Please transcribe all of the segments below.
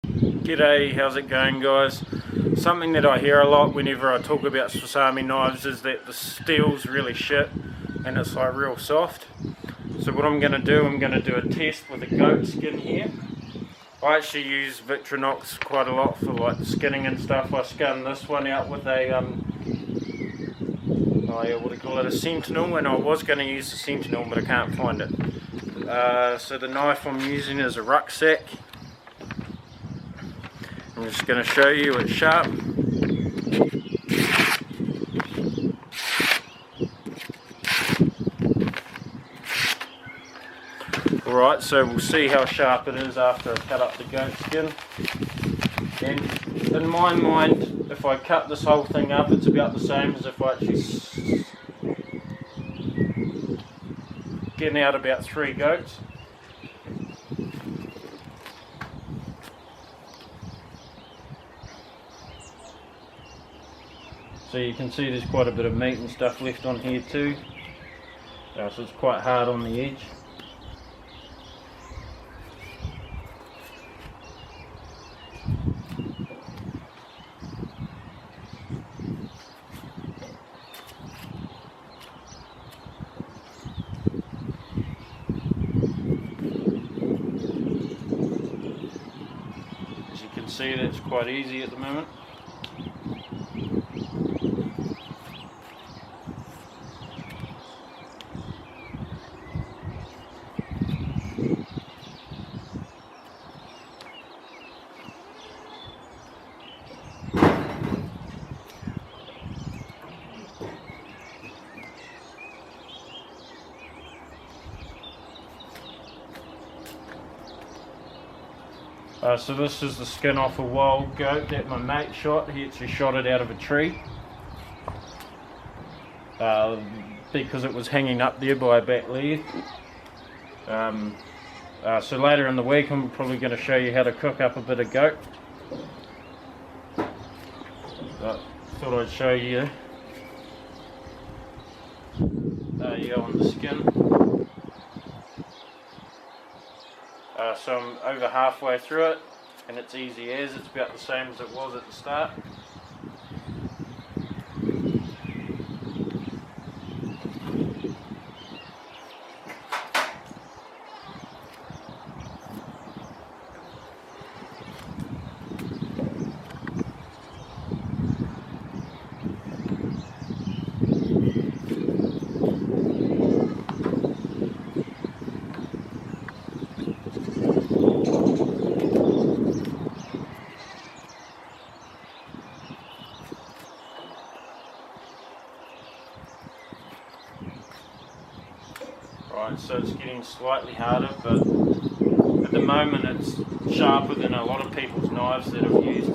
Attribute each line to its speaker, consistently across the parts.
Speaker 1: G'day, how's it going guys? Something that I hear a lot whenever I talk about Swiss Army knives is that the steel's really shit and it's like real soft. So what I'm going to do a test with a goat skin here. I actually use Victorinox quite a lot for like the skinning and stuff. I skun this one out with a a Sentinel, and I was going to use the Sentinel but I can't find it. So the knife I'm using is a rucksack. I'm just going to show you it's sharp. Alright, so we'll see how sharp it is after I cut up the goat skin. And in my mind, if I cut this whole thing up, it's about the same as if I actually getting out about 3 goats. So you can see there's quite a bit of meat and stuff left on here too. So it's quite hard on the edge. As you can see, that's quite easy at the moment. So this is the skin off a wild goat that my mate shot. He actually shot it out of a tree because it was hanging up there by a back leg. So later in the week I'm probably going to show you how to cook up a bit of goat. But thought I'd show you. There you go on the skin. So I'm over halfway through it, and it's easy as, it's about the same as it was at the start. Right, so it's getting slightly harder, but at the moment it's sharper than a lot of people's knives that I've used.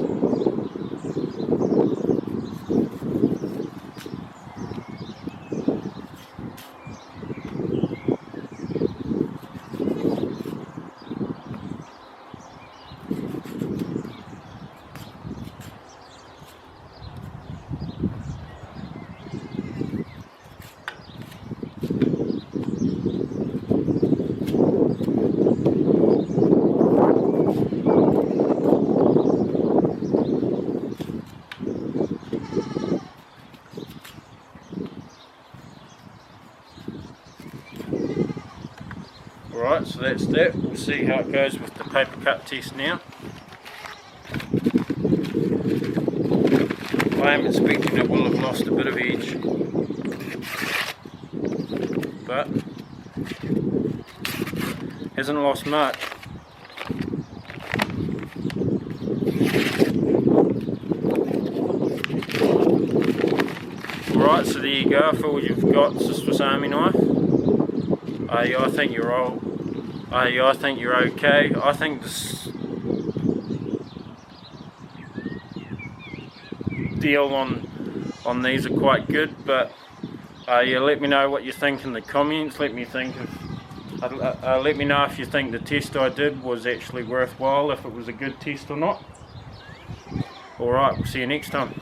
Speaker 1: Alright, so that's that. We'll see how it goes with the paper cut test now. I am expecting it will have lost a bit of edge, but hasn't lost much. Alright, so there you go. If all you've got is a Swiss Army knife. I think you're all. I think you're okay. I think this deal on these are quite good, but yeah, let me know what you think in the comments. Let me know if you think the test I did was actually worthwhile, if it was a good test or not. Alright, we'll see you next time.